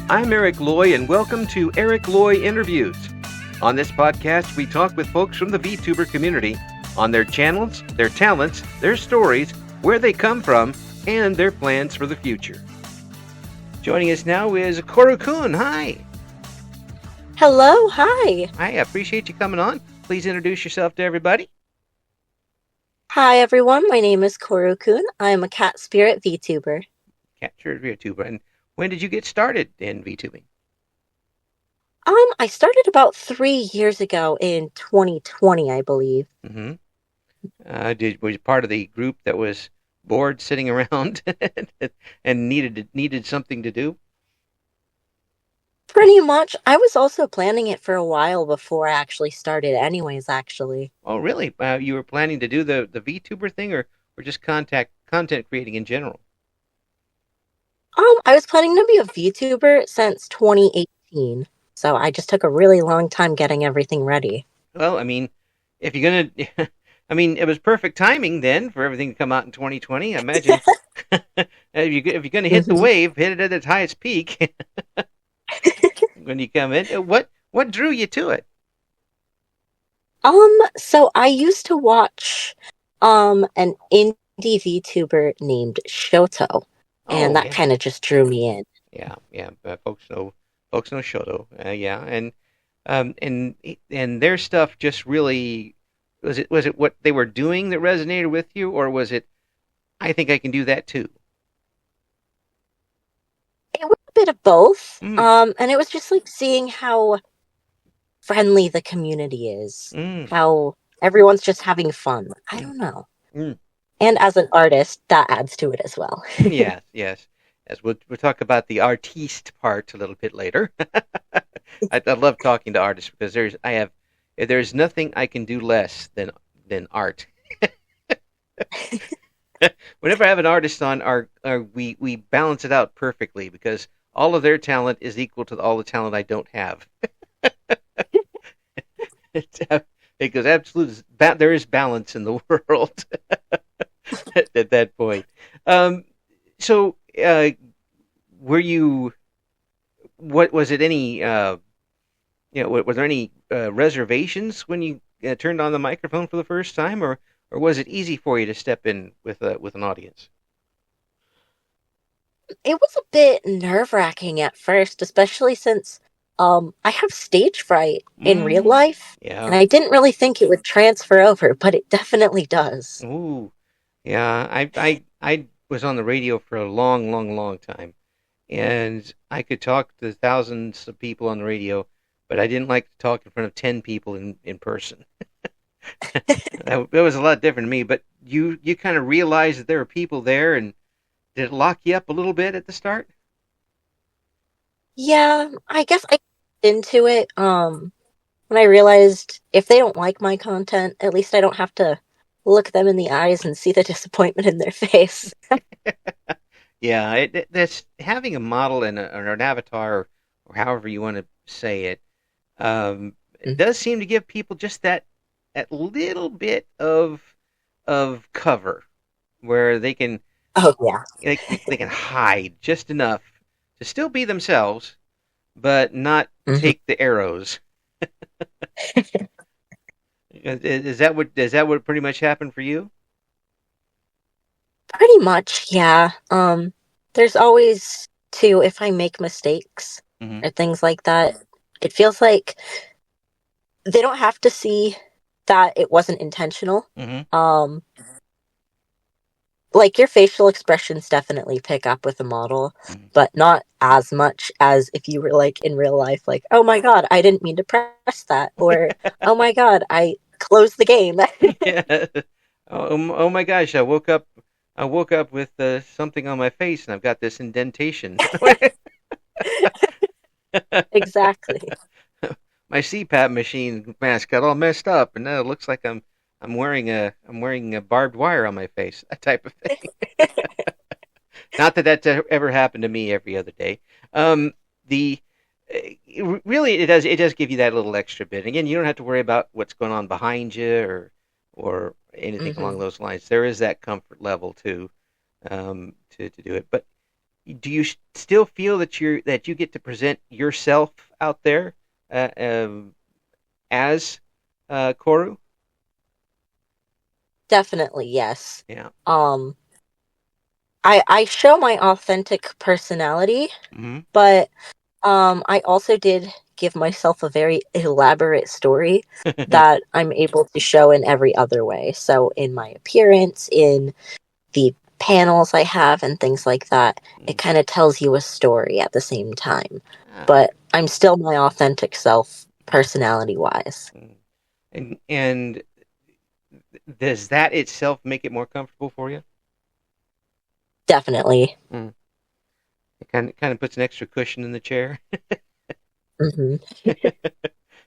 I'm Eric Loy, and welcome to Eric Loy Interviews. On this podcast, we talk with folks from the VTuber community on their channels, their talents, their stories, where they come from, and their plans for the future. Joining us now is Koru Kun. Hi. Hello, hi. I appreciate you coming on. Please introduce yourself to everybody. Hi, everyone. My name is Koru Kun. I am a cat spirit VTuber. Cat spirit VTuber. And when did you get started in VTubing? I started about 3 years ago in 2020, I believe. Mm-hmm. Was you part of the group that was bored sitting around and needed something to do? Pretty much. I was also planning it for a while before I actually started anyways, actually. Oh, really? You were planning to do the VTuber thing or just content creating in general? I was planning to be a VTuber since 2018, so I just took a really long time getting everything ready. Well, I mean, if you're gonna, I mean, it was perfect timing then for everything to come out in 2020. I imagine if you're gonna hit the wave, hit it at its highest peak when you come in. What drew you to it? So I used to watch an indie VTuber named Shoto. And that kind of just drew me in. Yeah. Folks know Shoto. Yeah, and their stuff just really was it what they were doing that resonated with you, or was it I think I can do that too? It was a bit of both. And it was just like seeing how friendly the community is, how everyone's just having fun. I don't know. And as an artist, that adds to it as well. Yes. As we'll talk about the artiste part a little bit later. I love talking to artists because there's nothing I can do less than art. Whenever I have an artist on, we balance it out perfectly because all of their talent is equal to all the talent I don't have. Because there is balance in the world. At that point. So, were you? What was it? Any? Was there any reservations when you turned on the microphone for the first time, or was it easy for you to step in with an audience? It was a bit nerve-wracking at first, especially since I have stage fright in real life, and I didn't really think it would transfer over, but it definitely does. Ooh. Yeah, I was on the radio for a long time, and I could talk to thousands of people on the radio, but I didn't like to talk in front of 10 people in person. It was a lot different to me, but you kind of realized that there were people there, and did it lock you up a little bit at the start? Yeah, I guess I got into it when I realized if they don't like my content, at least I don't have to look them in the eyes and see the disappointment in their face. Yeah, that's having a model and an avatar, or however you want to say it. It does seem to give people just that little bit of cover where they can. Oh yeah, they can hide just enough to still be themselves, but not take the arrows. Is that what pretty much happened for you? Pretty much, yeah. There's always if I make mistakes or things like that, it feels like they don't have to see that it wasn't intentional. Like your facial expressions definitely pick up with a model, but not as much as if you were like in real life, like, oh my god, I didn't mean to press that, or oh my god, I closed the game. Yeah. Oh my gosh, I woke up with something on my face and I've got this indentation. Exactly. My CPAP machine mask got all messed up, and now it looks like I'm wearing a barbed wire on my face. That type of thing. Not that that's ever happened to me every other day. Really, it does give you that little extra bit. Again, you don't have to worry about what's going on behind you or anything along those lines. There is that comfort level to do it. But do you still feel that you get to present yourself out there uh, um, as Koru? Definitely, yes. Yeah. Um, I show my authentic personality, Mm-hmm. but I also did give myself a very elaborate story that I'm able to show in every other way. So in my appearance, in the panels I have and things like that, it kind of tells you a story at the same time. Ah. But I'm still my authentic self, personality wise. And does that itself make it more comfortable for you? Definitely. Mm. It kind of puts an extra cushion in the chair. Hmm.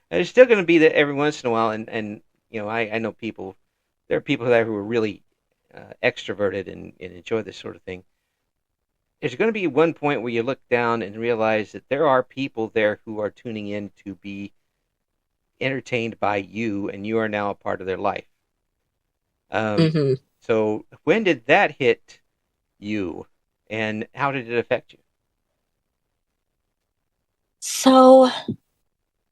There's still going to be that every once in a while, and I know people. There are people there who are really extroverted and enjoy this sort of thing. There's going to be one point where you look down and realize that there are people there who are tuning in to be entertained by you, and you are now a part of their life. Um, Hmm. so when did that hit you, and how did it affect you? So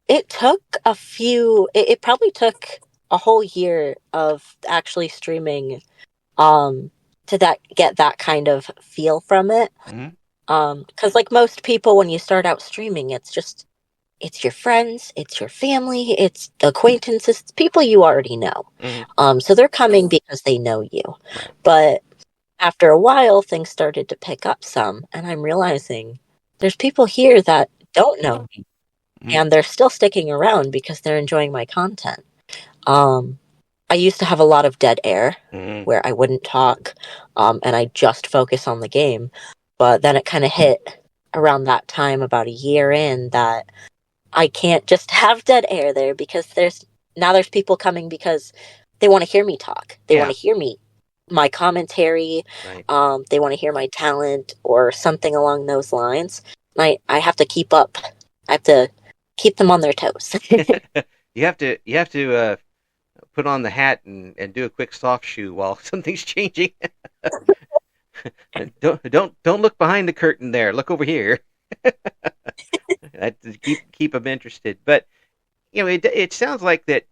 it took it probably took a whole year of actually streaming um to that get that kind of feel from it. Mm-hmm. Because like most people, when you start out streaming, it's your friends, it's your family, it's acquaintances, it's people you already know. Mm-hmm. So they're coming because they know you. Right. But after a while, things started to pick up some, and I'm realizing there's people here that don't know me, Mm-hmm. and they're still sticking around because they're enjoying my content. Um, I used to have a lot of dead air Mm-hmm. where I wouldn't talk, and I just focus on the game. But then it kind of hit around that time, about a year in, that I can't just have dead air there because there's people coming because they want to hear me talk. They want Yeah. to hear my commentary. Right. They want to hear my talent or something along those lines. I have to keep up. I have to keep them on their toes. You have to put on the hat and do a quick soft shoe while something's changing. Don't look behind the curtain there. Look over here. To keep them interested. But it sounds like that.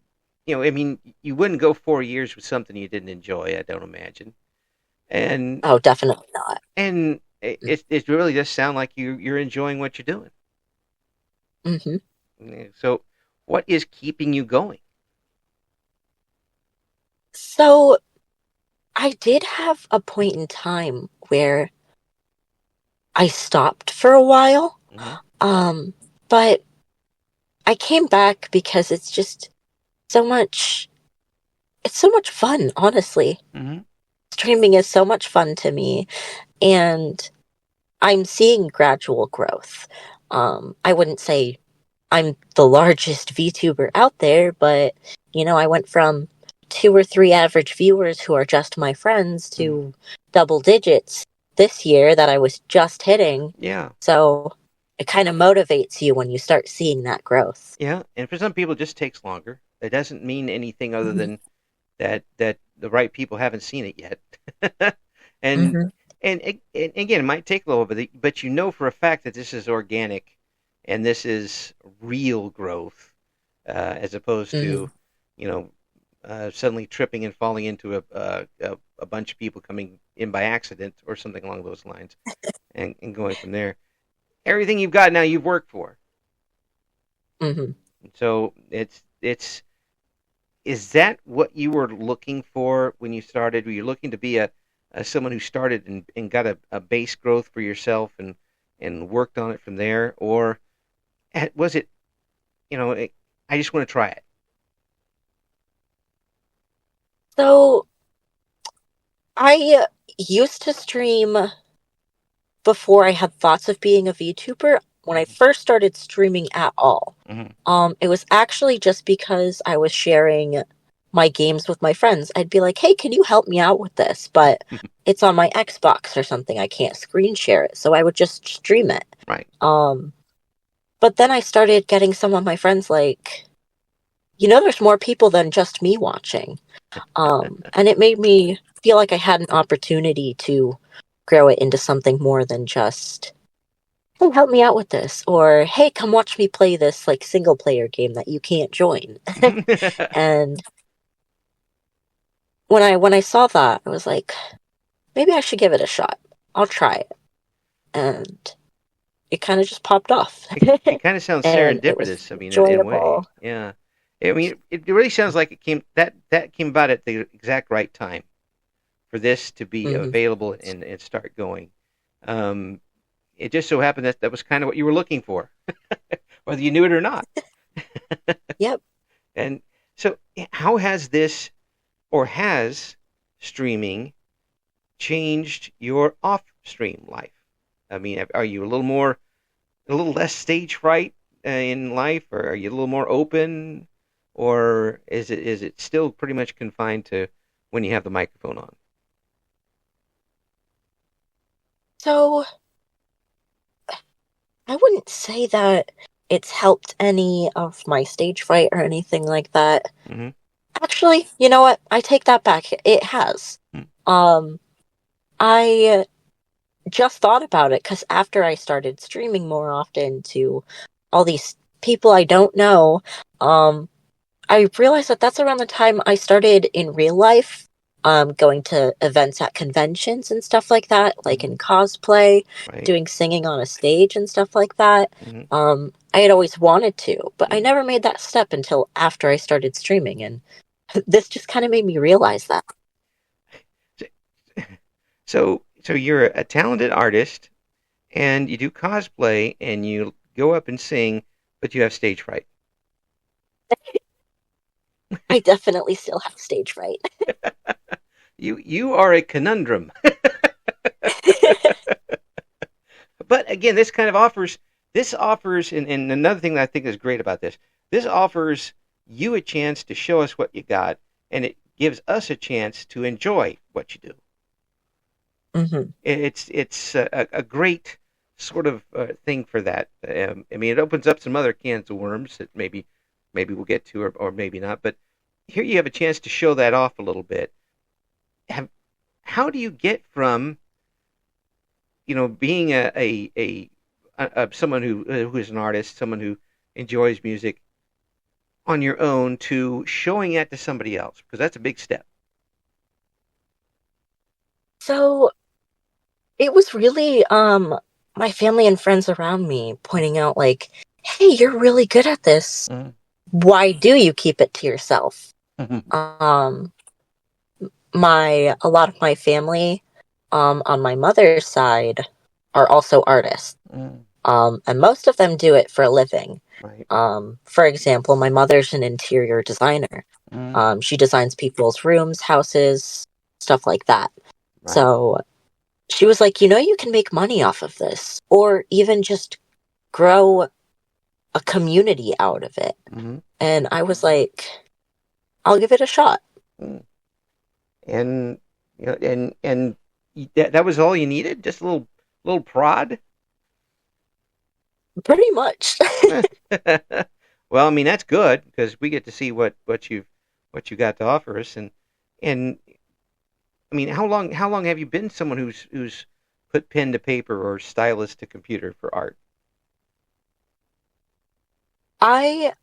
I mean, you wouldn't go 4 years with something you didn't enjoy. I don't imagine. And Oh, definitely not. and it really does sound like you're enjoying what you're doing. Hmm. So, what is keeping you going? So I did have a point in time where I stopped for a while. Mm-hmm. Um, but I came back because so much, it's so much fun, honestly. Mm-hmm. Streaming is so much fun to me, and I'm seeing gradual growth. I wouldn't say I'm the largest VTuber out there, but I went from 2 or 3 average viewers who are just my friends Mm-hmm. to double digits this year that I was just hitting. Yeah. So it kind of motivates you when you start seeing that growth. Yeah. And for some people, it just takes longer. That doesn't mean anything other Hmm. than that the right people haven't seen it yet. and Hmm. and again, it might take a little bit, but you know for a fact that this is organic and this is real growth, as opposed to Hmm. suddenly tripping and falling into a bunch of people coming in by accident or something along those lines, and going from there. Everything you've got now, you've worked for. Hmm. So it's is that what you were looking for when you started? Were you looking to be a someone who started and got a base growth for yourself and worked on it from there, or was it I just want to try it? So I used to stream before I had thoughts of being a VTuber. When I Mm-hmm. first started streaming at all, Mm-hmm. it was actually just because I was sharing my games with my friends. I'd be like, "Hey, can you help me out with this?" But it's on my Xbox or something. I can't screen share it, so I would just stream it. Right. Um, but then I started getting some of my friends like, there's more people than just me watching. And it made me feel like I had an opportunity to grow it into something more than just, hey, help me out with this, or hey, come watch me play this like single player game that you can't join. And when I saw that, I was like, maybe I should give it a shot. I'll try it. And it kind of just popped off. It kind of sounds And it was serendipitous. I mean, in a way, enjoyable. yeah. I mean, it really sounds like that came about at the exact right time for this to be Mm-hmm. available and start going. Um, it just so happened that that was kind of what you were looking for, whether you knew it or not. Yep. And so, how has this or has streaming changed your off-stream life? I mean, are you a little less stage fright in life, or are you a little more open, or is it still pretty much confined to when you have the microphone on? So I wouldn't say that it's helped any of my stage fright or anything like that. Mm-hmm. Actually, you know what? I take that back. It has. Um, I just thought about it because after I started streaming more often to all these people I don't know, I realized that that's around the time I started in real life, going to events at conventions and stuff like that, like Mm-hmm. in cosplay, Right. doing singing on a stage and stuff like that. Mm-hmm. I had always wanted to, but I Mm-hmm. never made that step until after I started streaming, and this just kind of made me realize that. So you're a talented artist, and you do cosplay, and you go up and sing, but you have stage fright. I definitely still have stage fright. You are a conundrum. But again, this offers and another thing that I think is great about this offers you a chance to show us what you got, and it gives us a chance to enjoy what you do. Hmm. It's a great sort of thing for that. I mean, it opens up some other cans of worms that maybe we'll get to, or maybe not. But here you have a chance to show that off a little bit. Have, how do you get from being someone who is an artist, someone who enjoys music on your own, to showing that to somebody else? Because that's a big step. So it was really my family and friends around me pointing out like, "Hey, you're really good at this. Mm-hmm. Why do you keep it to yourself?" Mm-hmm. Um my a lot of my family on my mother's side are also artists. And most of them do it for a living. Right. For example, my mother's an interior designer. Mm-hmm. She designs people's rooms, houses, stuff like that. Right. So she was like, you can make money off of this, or even just grow a community out of it. Mm-hmm. And I was like, I'll give it a shot. Mm. And and that was all you needed, just a little prod. Pretty much. Well, I mean that's good because we get to see what you got to offer us, and I mean how long have you been someone who's put pen to paper or stylus to computer for art? I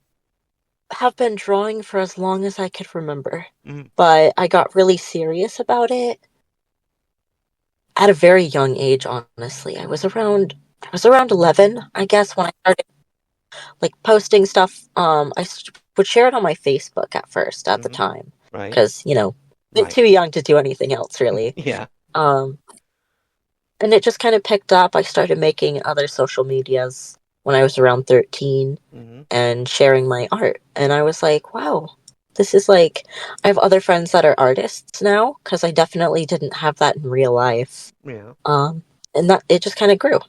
have been drawing for as long as I could remember, Mm. but I got really serious about it at a very young age, honestly. I was around 11, I guess, when I started like posting stuff. Would share it on my Facebook at first at the Mm-hmm. time Right. because, Right. too young to do anything else really. Yeah. Um, and it just kind of picked up. I started making other social medias when I was around 13 Mm-hmm. and sharing my art. And I was like, wow, this is like, I have other friends that are artists now because I definitely didn't have that in real life. Yeah. Um, and that it just kind of grew.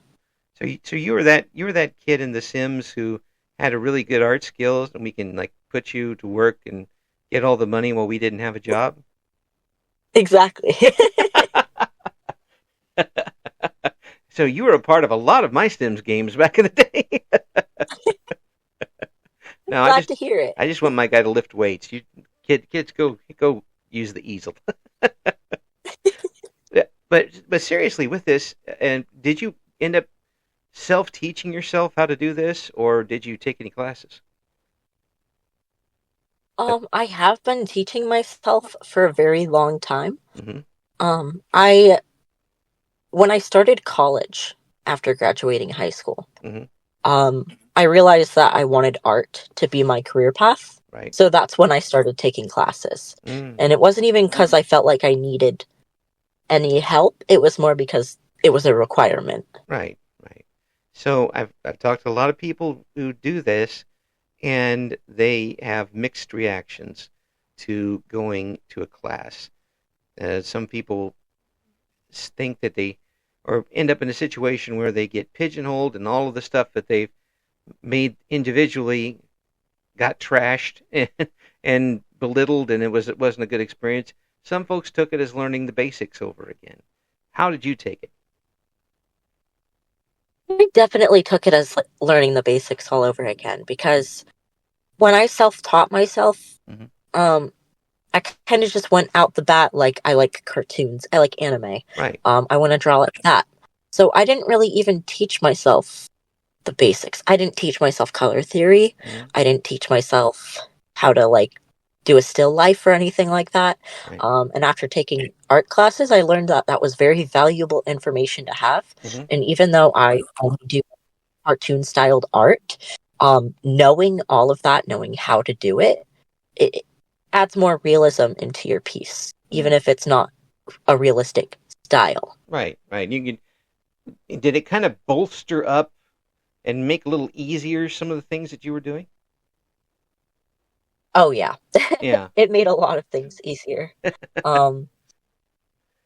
So you were that kid in The Sims who had a really good art skills, and we can like put you to work and get all the money while we didn't have a job. Exactly. So you were a part of a lot of my Sims games back in the day. No, Glad to hear it. I just want my guy to lift weights. You kids go use the easel. but seriously, with this, and did you end up self-teaching yourself how to do this, or did you take any classes? I have been teaching myself for a very long time. Mm-hmm. I when I started college after graduating high school, Mm-hmm. I realized that I wanted art to be my career path. Right. So that's when I started taking classes. Mm. And it wasn't even because I felt like I needed any help. It was more because it was a requirement. Right. Right. So I've talked to a lot of people who do this, and they have mixed reactions to going to a class. Some people think that they or end up in a situation where they get pigeonholed, and all of the stuff that they've made individually got trashed and belittled, and it wasn't a good experience. Some folks took it as learning the basics over again. How did you take it? I definitely took it as like, learning the basics all over again because when I self taught myself, Mm-hmm. um, I kind of just went out the bat like I like cartoons, I like anime. Right. I want to draw like that. So I didn't really even teach myself the basics. I didn't teach myself color theory. Mm-hmm. I didn't teach myself how to like do a still life or anything like that. Right. And after taking art classes, I learned that that was very valuable information to have. Mm-hmm. And even though I only do cartoon styled art, knowing all of that, knowing how to do it, it adds more realism into your piece, even Mm. if it's not a realistic style. Right. Right. Did it kind of bolster up and make a little easier some of the things that you were doing? Oh yeah, Yeah. it made a lot of things easier. Um,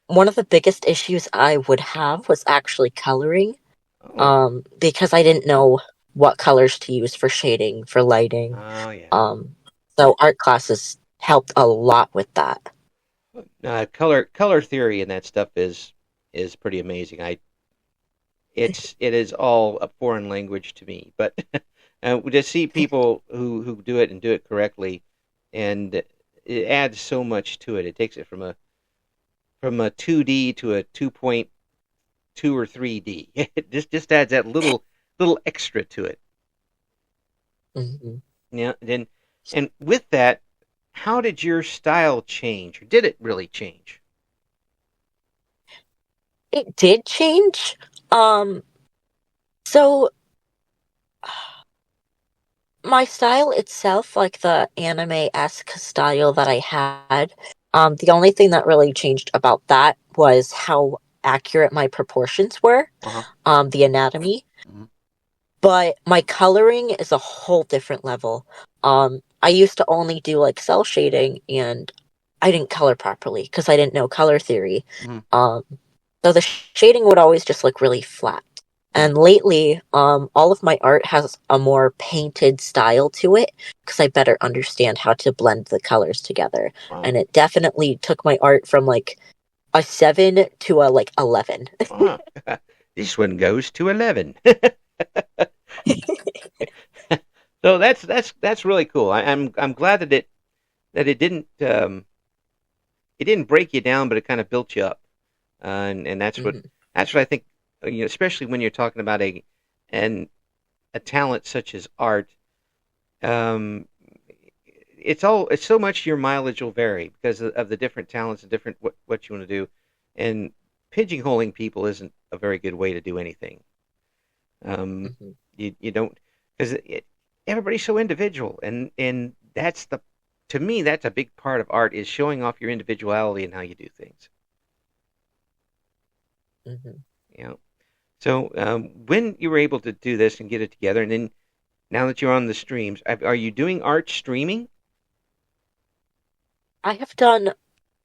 One of the biggest issues I would have was actually coloring, Oh. because I didn't know what colors to use for shading, for lighting. Oh yeah. Um, so art classes helped a lot with that. Color theory and that stuff is pretty amazing. It is all a foreign language to me, but to see people who do it and do it correctly, and it adds so much to it. It takes it from a 2D to a 2.2 or 3D. It just adds that little extra to it. Hmm. Yeah. And with that, how did your style change, or did it really change? It did change. Um, so my style itself, like the anime-esque style that I had, the only thing that really changed about that was how accurate my proportions were, Uh-huh. the anatomy. Mhm. But my coloring is a whole different level. I used to only do like cell shading, and I didn't color properly because I didn't know color theory. Mhm. Um, so the shading would always just look really flat. Right. And lately, all of my art has a more painted style to it because I better understand how to blend the colors together. Wow. And it definitely took my art from like a 7 to a like 11. Wow. This one goes to 11. So that's really cool. I'm glad that it didn't break you down, but it kind of built you up. And Hmm. that's what I think. Especially when you're talking about an a talent such as art. Um, it's so much your mileage will vary because of the different talents and different what you want to do, and pigeonholing people isn't a very good way to do anything. Um, Hmm. you don't because everybody's so individual, and that's the to me that's a big part of art is showing off your individuality and how you do things. Hmm. You know. So when you were able to do this and get it together, and then now that you're on the streams, are you doing art streaming? I have done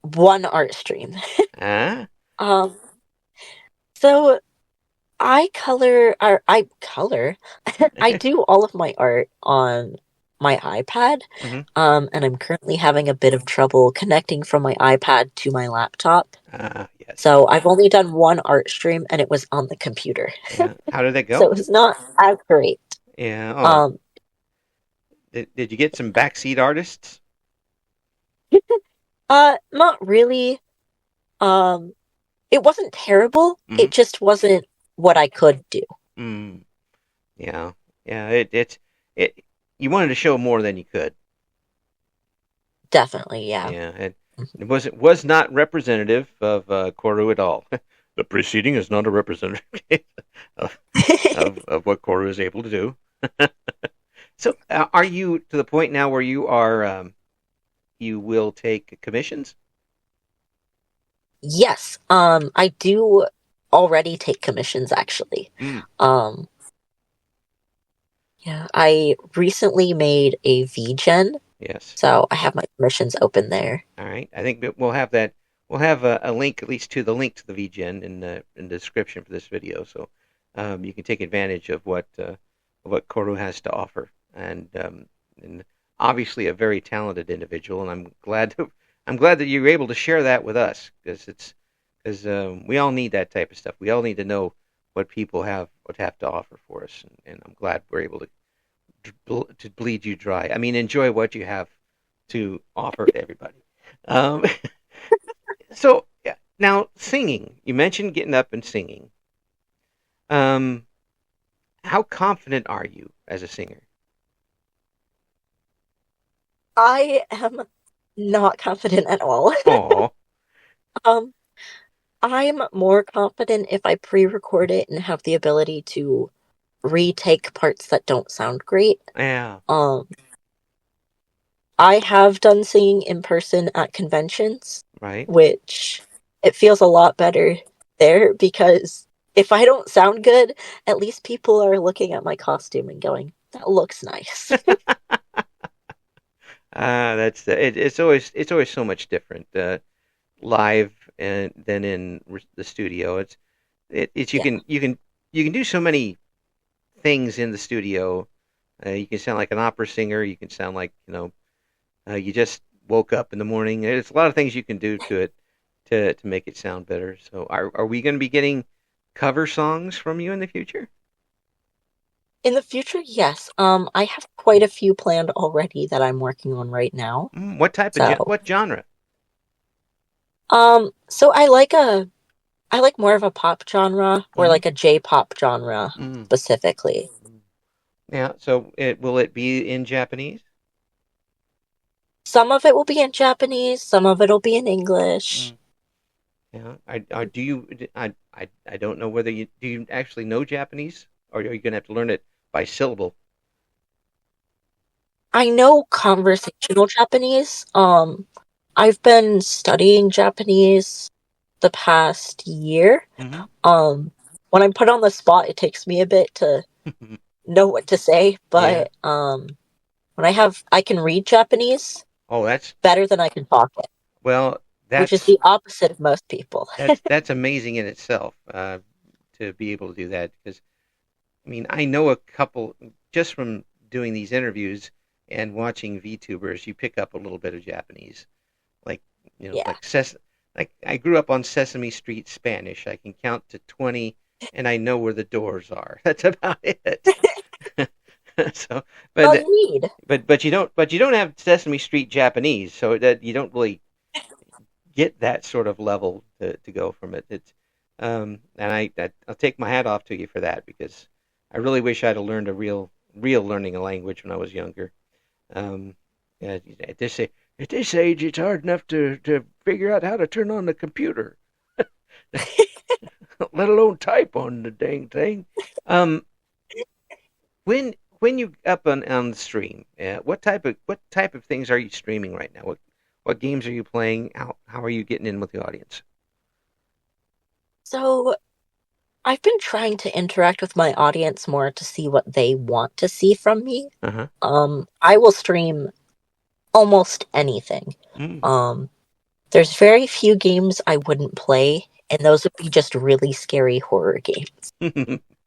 one art stream. Ah. Um, so I color, I do all of my art on my iPad. Mm-hmm. And I'm currently having a bit of trouble connecting from my iPad to my laptop. Ah, yes. So I've only done one art stream and it was on the computer. Yeah. How did that So go? it was not as great. Yeah. Oh, Um, did you get some backseat artists? Not really. Um, it wasn't terrible. Mm-hmm. It just wasn't what I could do. Mm. Yeah. Yeah. It. You wanted to show more than you could. Definitely, yeah. Yeah. It was not representative of Koru at all. The preceding is not a representative of, of what Koru is able to do. So, are you to the point now where you are? You will take commissions? Yes, I do already take commissions actually. Mm. Um, yeah, I recently made a VGen, Yes. so I have my commissions open there. All right. I think we'll have that. We'll have a link, at least to the link to the VGen in the description for this video, so you can take advantage of what Koru has to offer, and obviously a very talented individual, and I'm glad that you were able to share that with us because we all need that type of stuff. We all need to know what people have to offer for us, and I'm glad we're able to bleed you dry. I mean, enjoy what you have to offer to everybody. Um, so yeah, now singing. You mentioned getting up and singing. Um, how confident are you as a singer? I am not confident at all. Oh, Um, I'm more confident if I pre-record it and have the ability to retake parts that don't sound great. yeah, Um, I have done singing in person at conventions, right. which it feels a lot better there because if I don't sound good, at least people are looking at my costume and going, "That looks nice." That's it's always so much different live and than in the studio. It's Yeah. you can do so many things in the studio. You can sound like an opera singer. You can sound like you just woke up in the morning. There's a lot of things you can do to it to make it sound better. So are we going to be getting cover songs from you in the future? In the future, yes. I have quite a few planned already that I'm working on right now. What type of So, what genre? so I like more of a pop genre or Mm-hmm. like a J-pop genre Mm-hmm. specifically. Yeah. So will it be in Japanese? Some of it will be in Japanese, some of it'll be in English. Mm. Yeah. Do you? I don't know whether you actually know Japanese, or are you going to have to learn it by syllable? I know conversational Japanese. I've been studying Japanese the past year. Mm-hmm. Um, when I'm put on the spot, it takes me a bit to know what to say, Yeah. but when I can read Japanese Oh, better than I can talk it, well, which is that's the opposite of most people. that's amazing in itself to be able to do that because I mean I know a couple just from doing these interviews and watching VTubers. You pick up a little bit of Japanese, like Yeah. like I grew up on Sesame Street Spanish. I can count to 20 and I know where the doors are. That's about it. So, All but you need. but you don't have Sesame Street Japanese, so that you don't really get that sort of level to go from it. And I'll take my hat off to you for that because I really wish I'd have learned a real learning a language when I was younger. Um, yeah, at this age, it's hard enough to figure out how to turn on the computer, let alone type on the dang thing. Um, when you up on the stream, what type of things are you streaming right now? What games are you playing? How are you getting in with the audience? So I've been trying to interact with my audience more to see what they want to see from me. Uh huh. I will stream almost anything. Mm. Um, there's very few games I wouldn't play, and those would be just really scary horror games.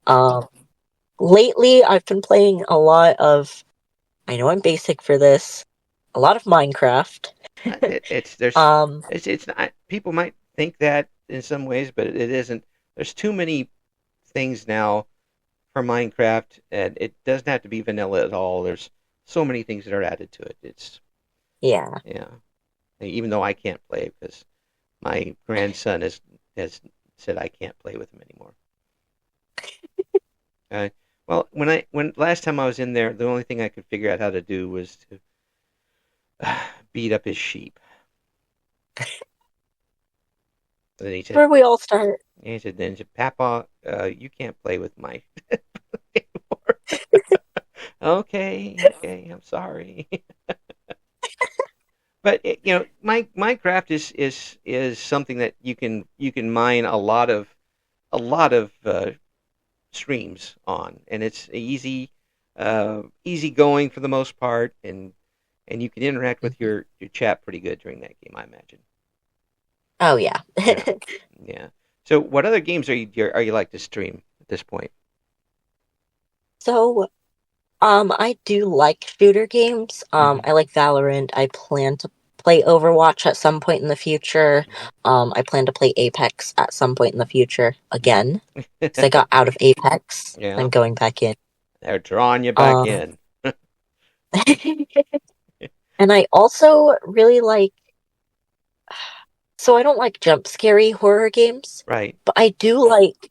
Um, lately, I've been playing a lot of, I know I'm basic for this, a lot of Minecraft. It's there's um, it's not. People might think that in some ways, but it isn't. There's too many things now for Minecraft, and it doesn't have to be vanilla at all. There's so many things that are added to it. It's yeah. yeah. Even though I can't play because my grandson has said I can't play with him anymore. Well, when last time I was in there, the only thing I could figure out how to do was to beat up his sheep. And then he said, Where we all start. then he said, Papa, you can't play with my anymore. Okay, I'm sorry. But Minecraft is something that you can mine a lot of streams on, and it's easy going for the most part, and you can interact with your chat pretty good during that game, I imagine. Oh yeah. Yeah, yeah. So, what other games are you like to stream at this point? So, I do like shooter games. Hmm. I like Valorant. I plan to play Overwatch at some point in the future. Hmm. I plan to play Apex at some point in the future again because I Hmm. got out of Apex. Yeah, I'm going back in. they're drawing you back Um, in. and I also really like. So I don't like jump scary horror games, Right. but I do like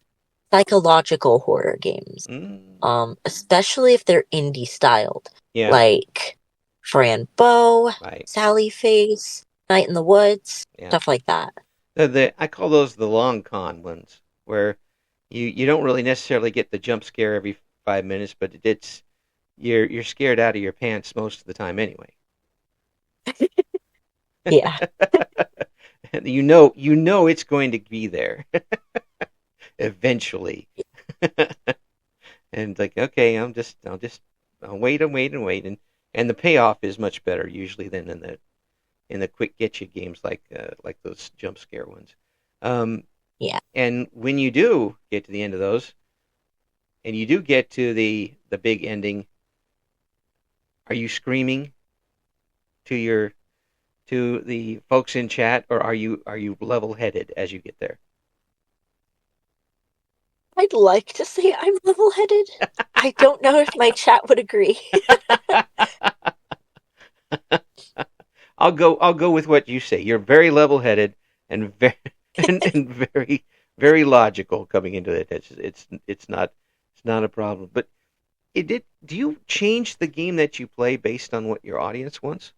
psychological horror games. Mm. Especially if they're indie styled, Yeah. like Fran Bow, Right. Sally Face, Night in the Woods, Yeah. stuff like that. I call those the long con ones, where you don't really necessarily get the jump scare every 5 minutes, but you're scared out of your pants most of the time anyway. Yeah, You know it's going to be there eventually. And like, okay, I'll wait and wait and wait, and the payoff is much better usually than in the quick get you games like those jump scare ones. Um, yeah. and when you do get to the end of those, and you do get to the big ending, are you screaming to your to the folks in chat, or are you level headed as you get there? I'd like to say I'm level headed. I don't know if my chat would agree. I'll go with what you say. You're very level headed and very and very logical coming into it. It's not a problem. But do you change the game that you play based on what your audience wants?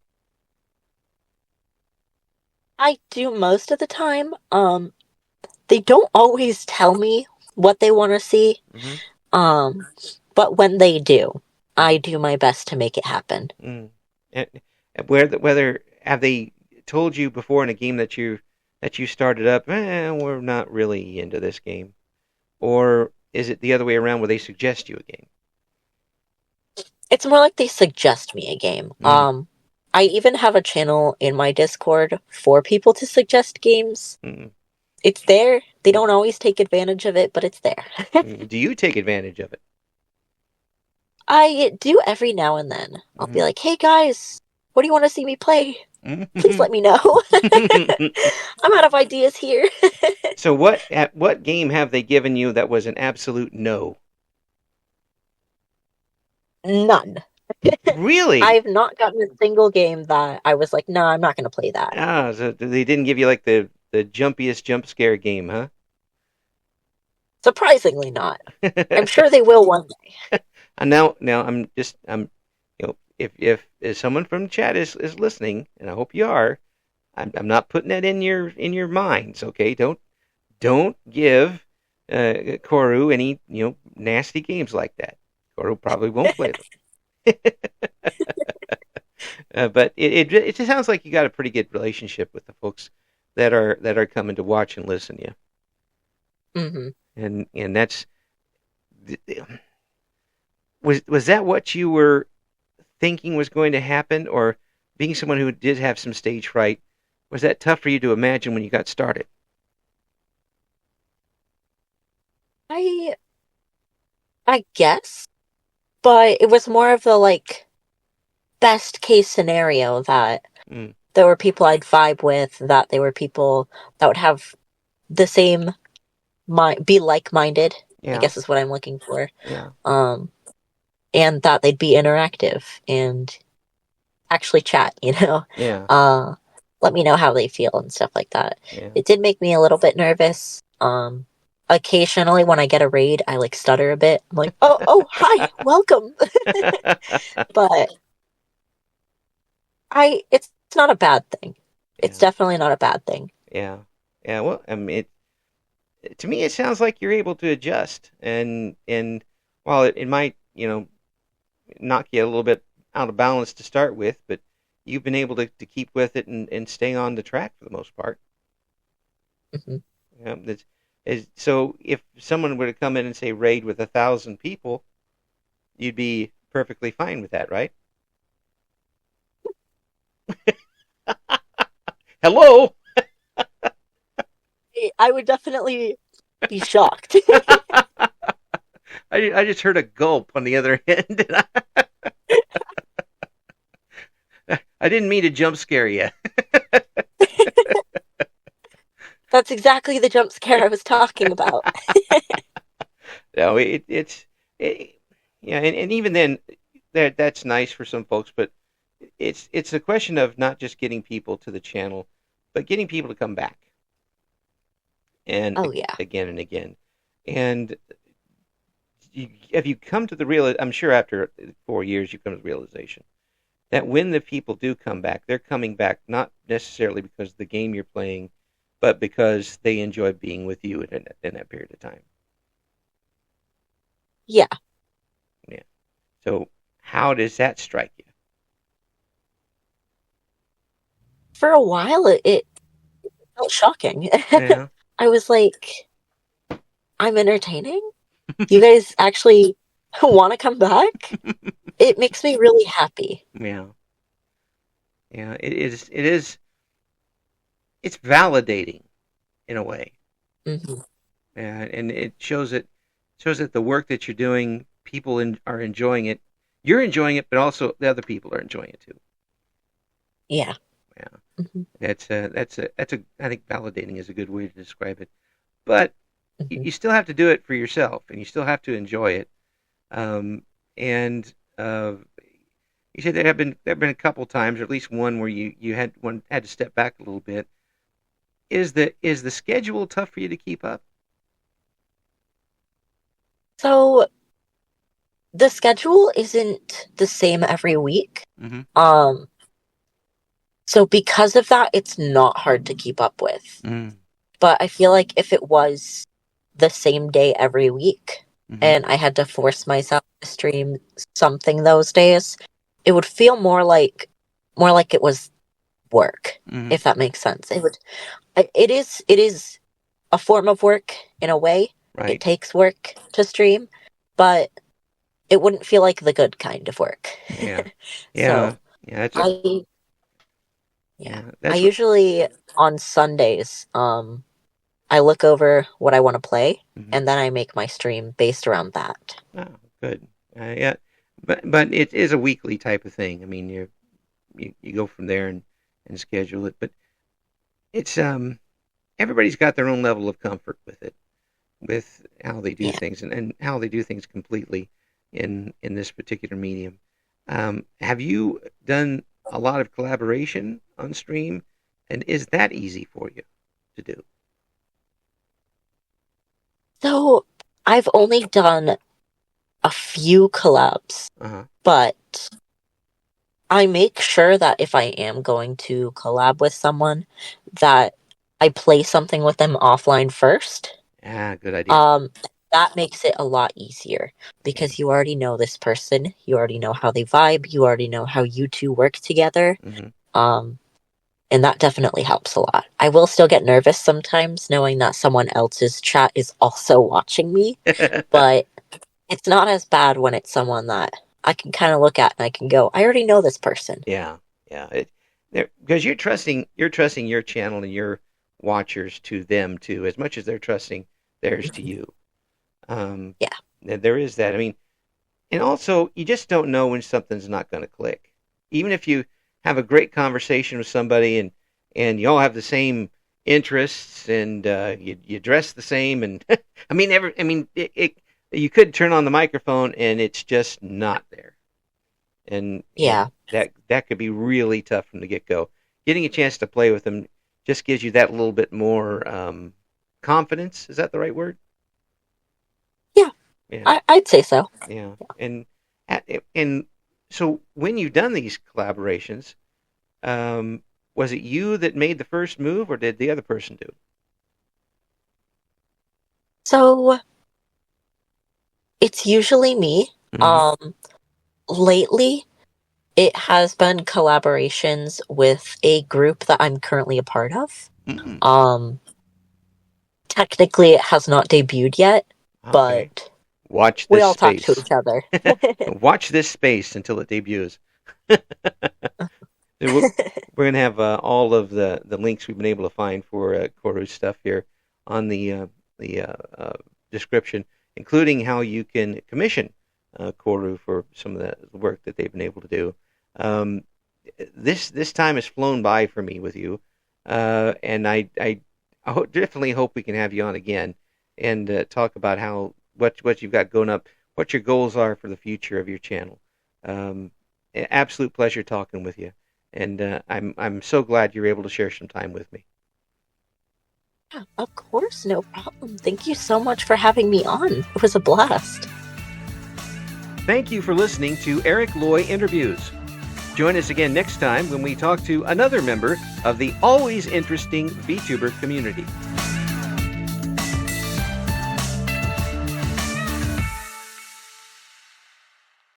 I do most of the time. They don't always tell me what they want to see. Mm-hmm. Um, but when they do, I do my best to make it happen. Mm-hmm. And whether have they told you before in a game that you started up, we're not really into this game, or is it the other way around where they suggest you a game? It's more like they suggest me a game. Mm. I even have a channel in my Discord for people to suggest games. Mm. It's there. They don't always take advantage of it, but it's there. Mm. Do you take advantage of it? I do every now and then. I'll be Mm-hmm. like, hey guys, what do you want to see me play? Please Mm-hmm. let me know. I'm out of ideas here. So what game have they given you that was an absolute no? None. Really? I've not gotten a single game that I was like, no, I'm not going to play that. Ah, so they didn't give you like the jumpiest jump scare game, huh? Surprisingly not. I'm sure they will one day. And now if someone from chat is listening, and I hope you are, I'm not putting that in your minds, okay? Don't give Koru any nasty games like that. Koru probably won't play them. But it just sounds like you got a pretty good relationship with the folks that are coming to watch and listen to you, Mm-hmm. and that's was that what you were thinking was going to happen, or being someone who did have some stage fright, was that tough for you to imagine when you got started? I I guess, but it was more of the like best case scenario that Mm. there were people I'd vibe with, that they were people that would have the same be like-minded, I Yeah, guess is what I'm looking for. yeah, Um, and that they'd be interactive and actually chat, you know. yeah. Uh, let me know how they feel and stuff like that. Yeah. It did make me a little bit nervous. Occasionally when I get a raid, I like stutter a bit. I'm like, oh, hi, welcome. But it's not a bad thing. It's Yeah. definitely not a bad thing. Yeah. Yeah. Well, I mean, to me, it sounds like you're able to adjust, and while it might, knock you a little bit out of balance to start with, but you've been able to keep with it and stay on the track for the most part. Mm-hmm. So if someone were to come in and say raid with 1,000 people, you'd be perfectly fine with that, right? Hello. I would definitely be shocked. I just heard a gulp on the other end. I didn't mean to jump scare you. That's exactly the jump scare I was talking about. No, yeah, and even then, that's nice for some folks, but it's a question of not just getting people to the channel, but getting people to come back, and Oh yeah. again and again. And have you come to the real? I'm sure after 4 years, you come to the realization that when the people do come back, they're coming back not necessarily because of the game you're playing, but because they enjoy being with you in that period of time. Yeah. Yeah. So how does that strike you? For a while, it felt shocking. Yeah. I was like, I'm entertaining? You guys actually want to come back? It makes me really happy. Yeah. Yeah. It is. It is. It's validating in a way. Mm-hmm. And it shows that the work that you're doing, are enjoying it. You're enjoying it, but also the other people are enjoying it too. Yeah. Yeah. Mm-hmm. That's a I think validating is a good way to describe it. But Mm-hmm. you still have to do it for yourself, and you still have to enjoy it. And you said there have been a couple times, or at least one, where you had to step back a little bit. Is the schedule tough for you to keep up? So the schedule isn't the same every week. Mm-hmm. So because of that, it's not hard to keep up with. Mm-hmm. But I feel like if it was the same day every week Mm-hmm. and I had to force myself to stream something those days, it would feel more like it was work, Mm-hmm. if that makes sense. It is a form of work in a way. It Right. takes work to stream, but it wouldn't feel like the good kind of work. Yeah. So Yeah. Yeah. That's a I yeah. yeah. I That's what. usually on Sundays, I look over what I want to play Mm-hmm. and then I make my stream based around that. Oh, good. Yeah. But it is a weekly type of thing. I mean, you go from there and schedule it, but it's everybody's got their own level of comfort with how they do Yeah. things and how they do things completely in this particular medium. Have you done a lot of collaboration on stream, and is that easy for you to do? So I've only done a few collabs, Uh-huh. but I make sure that if I am going to collab with someone, that I play something with them offline first. Ah, good idea. That makes it a lot easier Yeah. because you already know this person, you already know how they vibe, you already know how you two work together. Mm-hmm. Um, and that definitely helps a lot. I will still get nervous sometimes knowing that someone else's chat is also watching me, but it's not as bad when it's someone that I can kind of look at and I can go, I already know this person. Yeah, yeah. Because you're trusting your channel and your watchers to them too, as much as they're trusting theirs to you. Um, Yeah. there is that. I mean, and also you just don't know when something's not going to click. Even if you have a great conversation with somebody and you all have the same interests and you dress the same and you could turn on the microphone and it's just not there. And Yeah. that could be really tough from the get go. getting a chance to play with them just gives you that little bit more confidence. Is that the right word? Yeah, Yeah, I'd say so. yeah. And so when you've done these collaborations, was it you that made the first move, or did the other person do it? So it's usually me. Mm-hmm. Lately, it has been collaborations with a group that I'm currently a part of. Mm-hmm. Technically, it has not debuted yet, Okay. but Watch we this all talk to space. each other. Watch this space until it debuts. We're going to have all of the links we've been able to find for Koru's stuff here on the description, including how you can commission Koru for some of the work that they've been able to do. Um, this time has flown by for me with you, and I definitely hope we can have you on again and talk about what you've got going up, what your goals are for the future of your channel. Um, Absolute pleasure talking with you, and I'm so glad you're able to share some time with me. Yeah, of course, no problem. Thank you so much for having me on. It was a blast. Thank you for listening to Eric Loy Interviews. Join us again next time when we talk to another member of the always interesting VTuber community.